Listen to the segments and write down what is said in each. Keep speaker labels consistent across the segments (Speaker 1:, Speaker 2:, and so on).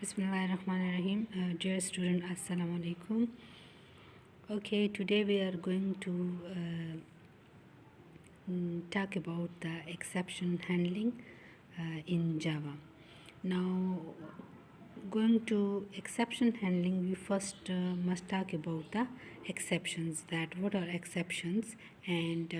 Speaker 1: Bismillahirrahmanirrahim. Dear student, Assalamu alaikum. Okay, today we are going to talk about the exception handling in Java. Now, going to exception handling, we first must talk about the exceptions. That what are exceptions and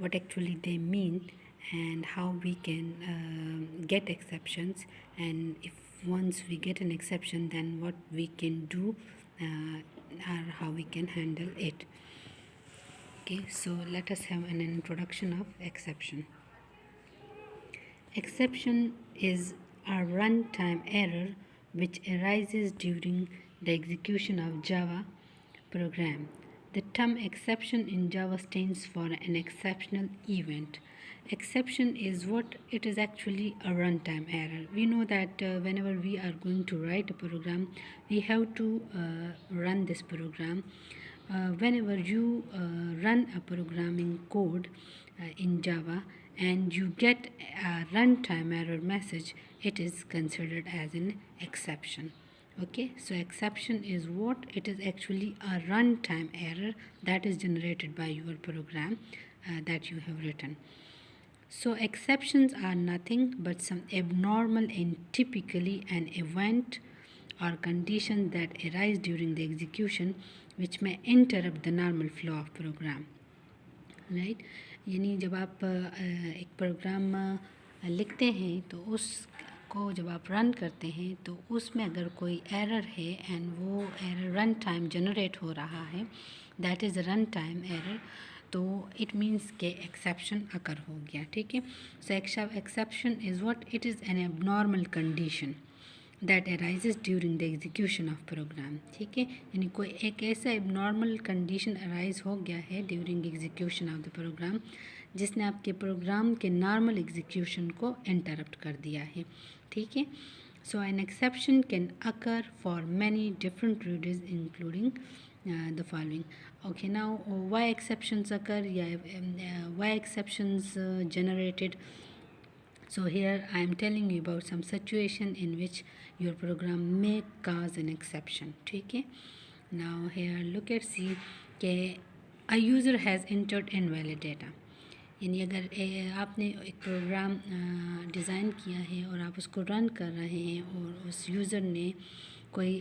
Speaker 1: what actually they mean, and how we can get exceptions, and if once we get an exception, then what we can do or how we can handle it. Okay, so let us have an introduction of exception. Exception is a runtime error which arises during the execution of Java program. The term exception in Java stands for an exceptional event. Exception is what it is actually a runtime error. We know that whenever we are going to write a program, we have to run this program. Whenever you run a programming code in Java and you get a runtime error message, it is considered as an exception. Okay, so exception is what it is actually a runtime error that is generated by your program that you have written. So exceptions are nothing but some abnormal and typically an event or condition that arise during the execution which may interrupt the normal flow of program. Right यानी जब आप एक programme लिखते हैं तो उसको जब आप रन करते हैं तो उसमें अगर कोई एरर है एंड वो एरर रन टाइम जनरेट हो रहा है, that is run time error, तो इट मीन्स के एक्सेप्शन अकर हो गया. ठीक है, so exception is what it is an abnormal condition that arises during the execution of program. ठीक है, यानी कोई एक ऐसा एबनॉर्मल कंडीशन अराइज हो गया है during execution of the program जिसने आपके प्रोग्राम के नॉर्मल एग्जीक्यूशन को इंटरप्ट कर दिया है. ठीक है, so an exception can occur for many different reasons including the following. Okay, now why exceptions occur? Why exceptions generated? So here I am telling you about some situation in which your program may cause an exception. ठीक है, now here look at see कि a user has entered invalid data. यानी अगर आपने एक programme design किया है और आप उसको रन कर रहे हैं और उस यूज़र ने कोई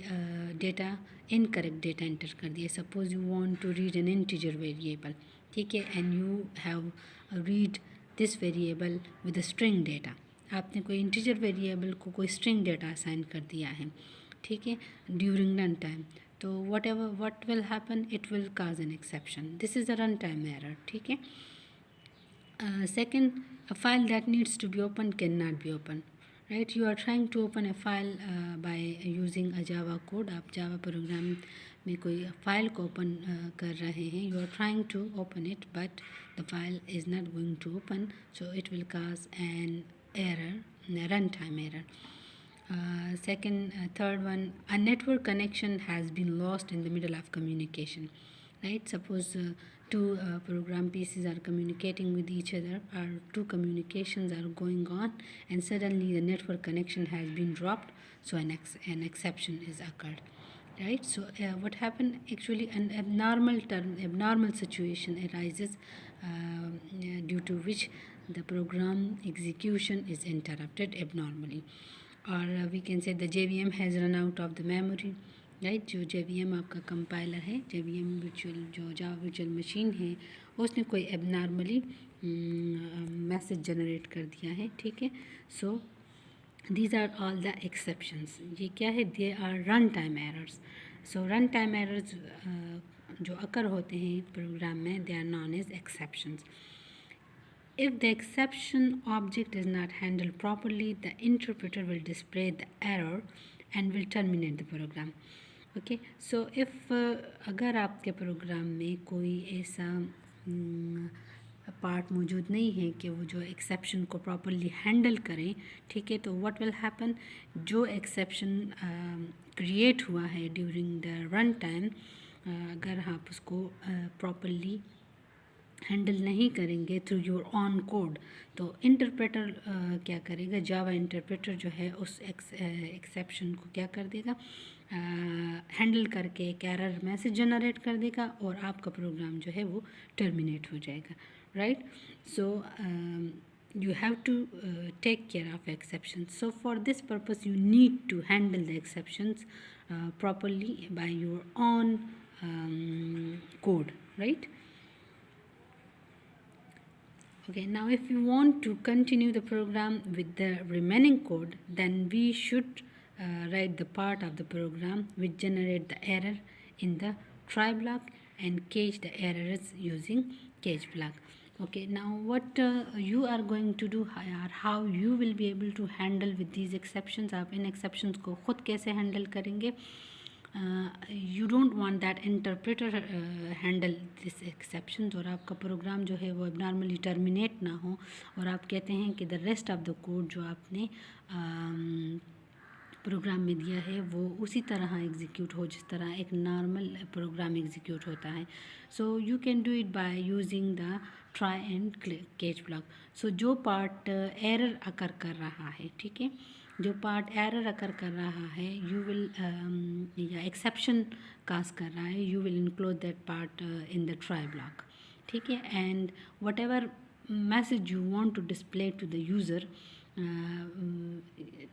Speaker 1: डेटा इनकरेक्ट डेटा एंटर कर दिया. Suppose you want to read an integer variable. ठीक है, and you have read this variable with a string data. आपने कोई इंटीजर वेरिएबल को कोई स्ट्रिंग डेटा असाइन कर दिया है. ठीक है, ड्यूरिंग रन टाइम, तो what will happen, it will cause an exception. This is a runtime error. ठीक है. Second, a file that needs to be opened cannot be opened. Right, you are trying to open a file by using a Java code. आप Java program में कोई file को open कर रहे हैं. You are trying to open it, but the file is not going to open, so it will cause an error, a runtime error. Third one, a network connection has been lost in the middle of communication. Right, suppose two program pieces are communicating with each other, or two communications are going on, and suddenly the network connection has been dropped, so an exception is occurred. Right, so what happened, actually an abnormal situation arises due to which the program execution is interrupted abnormally, or we can say the JVM has run out of the memory. Right, जो JVM आपका compiler है, JVM virtual जो Java virtual machine है, उसने कोई abnormally message generate कर दिया है. ठीक है, so these are all the exceptions. ये क्या है, they are run time errors. So run time errors जो अकर होते हैं प्रोग्राम में, they are known as exceptions. If the exception object is not handled properly, the interpreter will display the error and will terminate the program. Okay, so if अगर आपके programme में कोई ऐसा part मौजूद नहीं है कि वो जो एक्सेप्शन को प्रॉपरली हैंडल करें. ठीक है, तो व्हाट विल हैपन, जो एक्सेप्शन क्रिएट हुआ है ड्यूरिंग द रन टाइम, अगर आप उसको प्रॉपरली हैंडल नहीं करेंगे थ्रू योर ऑन कोड, तो इंटरप्रेटर क्या करेगा, जावा इंटरप्रेटर जो है उस एक्सेप्शन को क्या कर देगा, हैंडल करके एक एरर मैसेज जनरेट कर देगा और आपका प्रोग्राम जो है वो टर्मिनेट हो जाएगा, right. So you have to take care of exceptions. So for this purpose you need to handle the exceptions properly by your own code, right? Okay, now if you want to continue the program with the remaining code, then we should write the part of the program which generate the error in the try block and catch the errors using catch block. Okay, now what you are going to do or how you will be able to handle with these exceptions, आप इन exceptions को खुद कैसे handle करेंगे, you don't want that interpreter handle this exceptions और आपका programme जो है वो एबनॉर्मली टर्मिनेट ना हो, और आप कहते हैं कि the rest of the code जो आपने प्रोग्राम में दिया है वो उसी तरह एग्जीक्यूट हो जिस तरह एक नॉर्मल प्रोग्राम एग्जीक्यूट होता है. So you can do it by using the try and catch block. So जो पार्ट एरर अकर कर रहा है, ठीक है, जो पार्ट एरर अकर कर रहा है यू विल या एक्सेप्शन कास्ट कर रहा है, you will include that part in the try block, ठीक है. And whatever message you want to display to the user,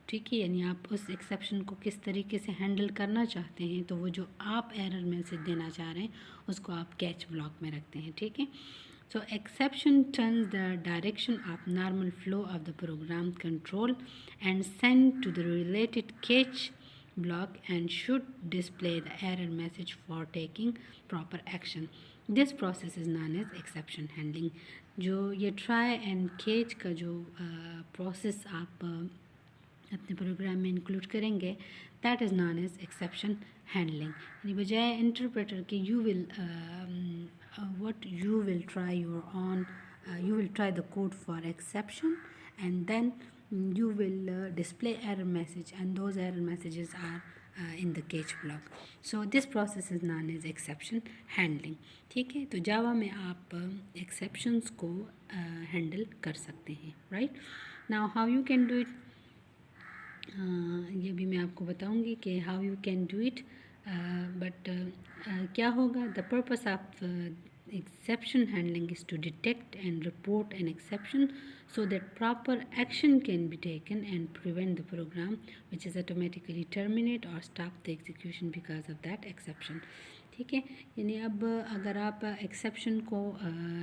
Speaker 1: ठीक है, यानी आप उस एक्सेप्शन को किस तरीके से हैंडल करना चाहते हैं, तो वो जो आप एरर मैसेज देना चाह रहे हैं उसको आप कैच ब्लॉक में रखते हैं, ठीक है. So exception turns the direction of normal flow of the program control and send to the related catch block and should display the error message for taking proper action. This process is known as exception handling. जो ये try and catch का जो process आप अपने programme में include करेंगे, that is known as exception handling. यानी बजाय इंटरप्रेटर के you will what you will try your own, you will try the code for exception and then you will display error message and those error messages are in the catch block. So this process is known as exception handling. ठीक है, तो जावा में आप exceptions को handle कर सकते हैं, right? Now how you can do it, ये भी मैं आपको बताऊंगी कि how you can do it, but क्या होगा, the purpose of exception handling is to detect and report an exception so that proper action can be taken and prevent the program which is automatically terminate or stop the execution because of that exception. ठीक है, यानी अब अगर आप exception को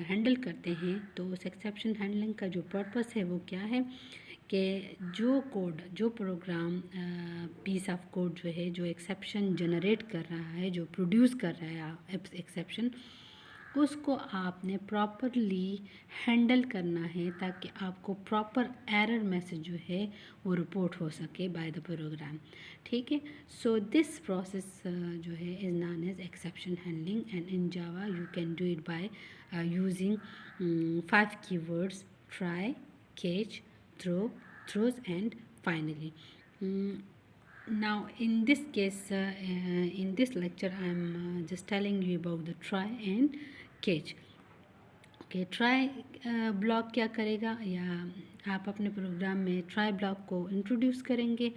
Speaker 1: handle करते हैं तो उस एक्सेप्शन हैंडलिंग का जो पर्पस है वो क्या है कि जो कोड, जो प्रोग्राम पीस ऑफ कोड जो है, जो एक्सेप्शन जनरेट कर रहा है, जो प्रोड्यूस कर रहा है एक्सेप्शन, उसको आपने प्रॉपरली हैंडल करना है ताकि आपको प्रॉपर एरर मैसेज जो है वो रिपोर्ट हो सके बाय द प्रोग्राम, ठीक है. सो दिस प्रोसेस जो है is known as exception handling and in Java you can do it by using 5 keywords: try, catch, throws and finally. Now in this case, in this lecture I am just telling you about the try and catch. Okay, try block क्या करेगा, या आप अपने programme में try block को introduce करेंगे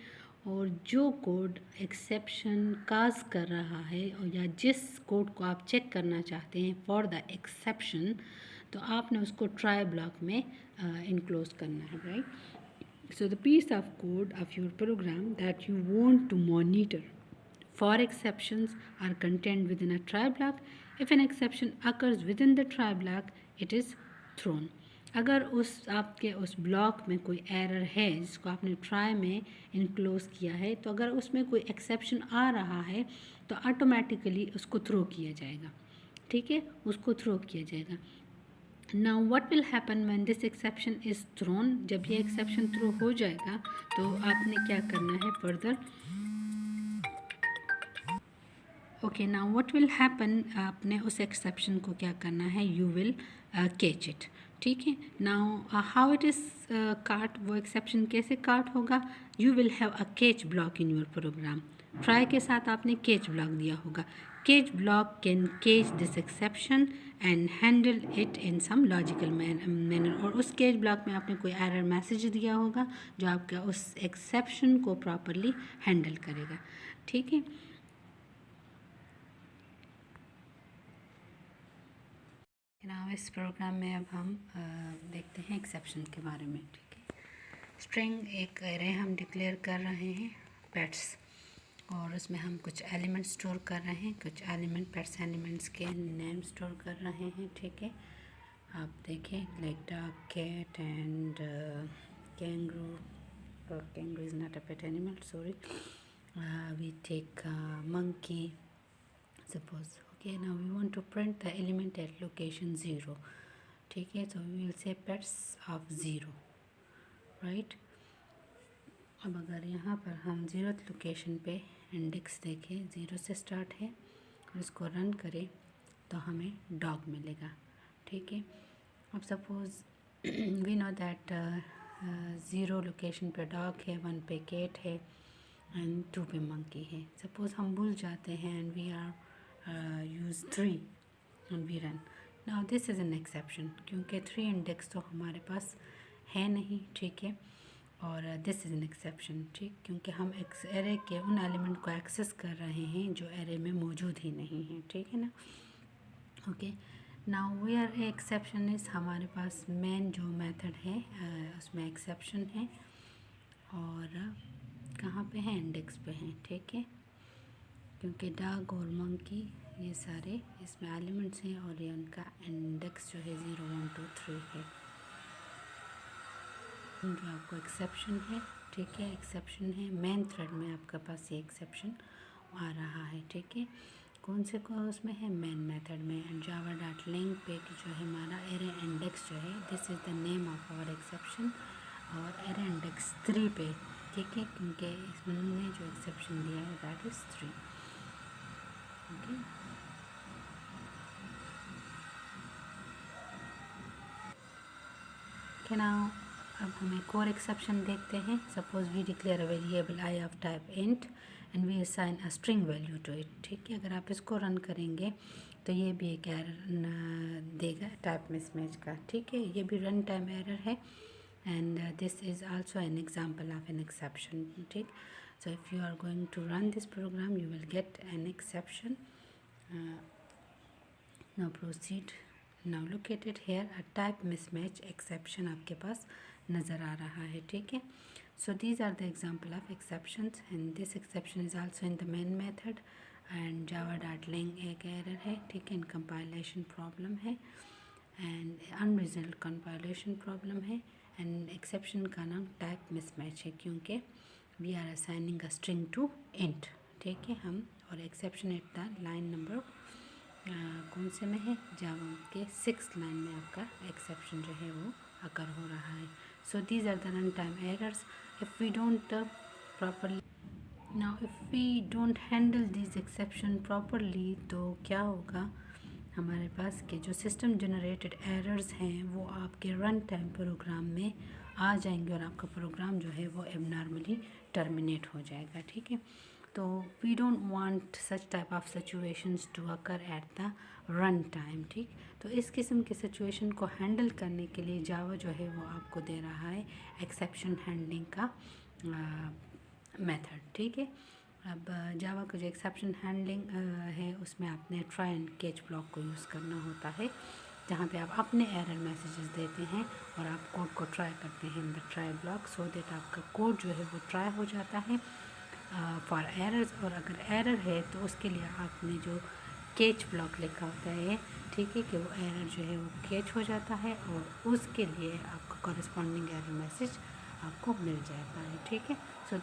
Speaker 1: और जो कोड एक्सेप्शन काज कर रहा है और या जिस कोड को आप चेक करना चाहते हैं फॉर द एक्सेप्शन, तो आपने उसको ट्राई ब्लॉक में इनक्लोज करना है, right. So the piece of code of your program that you want to monitor for exceptions are contained within a try block. If an exception occurs within the try block, it is thrown. अगर उस आपके उस block में कोई error है जिसको आपने try में इनक्लोज किया है, तो अगर उसमें कोई एक्सेप्शन आ रहा है तो ऑटोमेटिकली उसको थ्रो किया जाएगा, ठीक है, उसको थ्रो किया जाएगा. Now what will happen when this exception is thrown? जब ये exception थ्रो हो जाएगा तो आपने क्या करना है further. Okay, now what will happen, आपने उस एक्सेप्शन को क्या करना है, यू विल कैच इट, ठीक है. नाउ हाउ इट इज़ काट, वो एक्सेप्शन कैसे काट होगा, you will have a catch block in your program. Try के साथ आपने कैच ब्लॉक दिया होगा. Catch block can catch this exception and handle it in some logical manner. और उस केच ब्लॉक में आपने कोई एरर मैसेज दिया होगा जो आपका उस एक्सेप्शन को प्रॉपरली हैंडल करेगा। ठीक है, नाउ इस प्रोग्राम में अब हम देखते हैं एक्सेप्शन के बारे में। ठीक है, स्ट्रिंग एक एरे हम डिक्लेयर कर रहे हैं पेट्स, और उसमें हम कुछ एलिमेंट स्टोर कर रहे हैं, कुछ एलिमेंट पेट्स एलिमेंट्स के नेम स्टोर कर रहे हैं। ठीक है, आप देखें like dog, cat and kangaroo. Kangaroo is not a pet animal, sorry. We take monkey suppose. Okay, now we want to print the element at location 0. ठीक है, so we will say pets of 0, right? अब अगर यहाँ पर हम 0th location पे index देखें, 0 से स्टार्ट है, और इसको रन करें तो हमें डॉग मिलेगा। ठीक है, अब suppose we know that 0 location पे डॉग है, 1 पे कैट है एंड 2 पे मंकी है। सपोज़ हम भूल जाते हैं and we are use 3 and we run. Now this is an exception, क्योंकि 3 इंडेक्स तो हमारे पास है नहीं। ठीक है, और दिस इज़ एन एक्सेप्शन, ठीक, क्योंकि हम एरे के उन एलिमेंट को एक्सेस कर रहे हैं जो एरे में मौजूद ही नहीं है। ठीक है ना। Okay, now where exception is, हमारे पास मेन जो मेथड है उसमें एक्सेप्शन है, और कहाँ पे है, इंडेक्स पे हैं। ठीक है, क्योंकि डॉग और मंकी ये सारे इसमें एलिमेंट्स हैं और ये उनका इंडेक्स जो है 0 1 2 3 है, जो आपको एक्सेप्शन है। ठीक है, एक्सेप्शन है मेन थ्रेड में आपके पास ये एक्सेप्शन आ रहा है। ठीक है, कौन से को उसमें है, मेन मेथड में। एंड जावा डॉट लिंक पे जो है हमारा एरे इंडेक्स जो है, this is the name of our exception, और एरे इंडेक्स 3 पे। ठीक है, क्योंकि इसमें जो एक्सेप्शन दिया है दैट इज़ 3। ओके, नाउ अब हमें कोर एक्सेप्शन देखते हैं। Suppose we declare a variable I of type int and we assign a string value to it. ठीक है, अगर आप इसको रन करेंगे तो ये भी एक एरर देगा टाइप मिसमैच का। ठीक है, ये भी रन टाइम एरर है, and this is also an example of an exception. ठीक, so if you are going to run this program you will get an exception. Now proceed. Now look at it here, a type mismatch exception आपके पास नज़र आ रहा है। ठीक है, so these are the example of exceptions and this exception is also in the main method and java.ling एक error है। ठीक है, compilation problem है and unresolved compilation problem है, and exception का नाम type mismatch है क्योंकि we are assigning a string to int। ठीक है, हम और exception at the line number कौन से में है, जावा के 6th लाइन में आपका एक्सेप्शन जो है वो अकर हो रहा है। So these are the run time errors if we don't properly. Now if we don't handle this exception properly तो क्या होगा, हमारे पास के जो सिस्टम जनरेटेड एरर्स हैं वो आपके रन टाइम प्रोग्राम में आ जाएंगे और आपका प्रोग्राम जो है वो एबनॉर्मली टर्मिनेट हो जाएगा। ठीक है, तो we don't want such type of situations to occur at the run time. ठीक, तो इस किस्म के सिचुएशन को हैंडल करने के लिए जावा जो है वो आपको दे रहा है एक्सेप्शन हैंडलिंग का मेथड। ठीक है, अब जावा का जो एक्सेप्शन हैंडलिंग है उसमें आपने ट्राई एंड कैच ब्लॉक को यूज़ करना होता है, जहाँ पे आप अपने एरर मैसेजेस देते हैं और आप कोड को ट्राई करते हैं इन the try block, so that आपका कोड जो है वो ट्राई हो जाता है फॉर एरर्स। और अगर एरर है तो उसके लिए आपने जो कैच ब्लॉक लिखा होता है, ठीक है, कि वो एरर जो है वो कैच हो जाता है और उसके लिए आपका कॉरेस्पॉन्डिंग एरर मैसेज आपको मिल जाता है। ठीक है, सो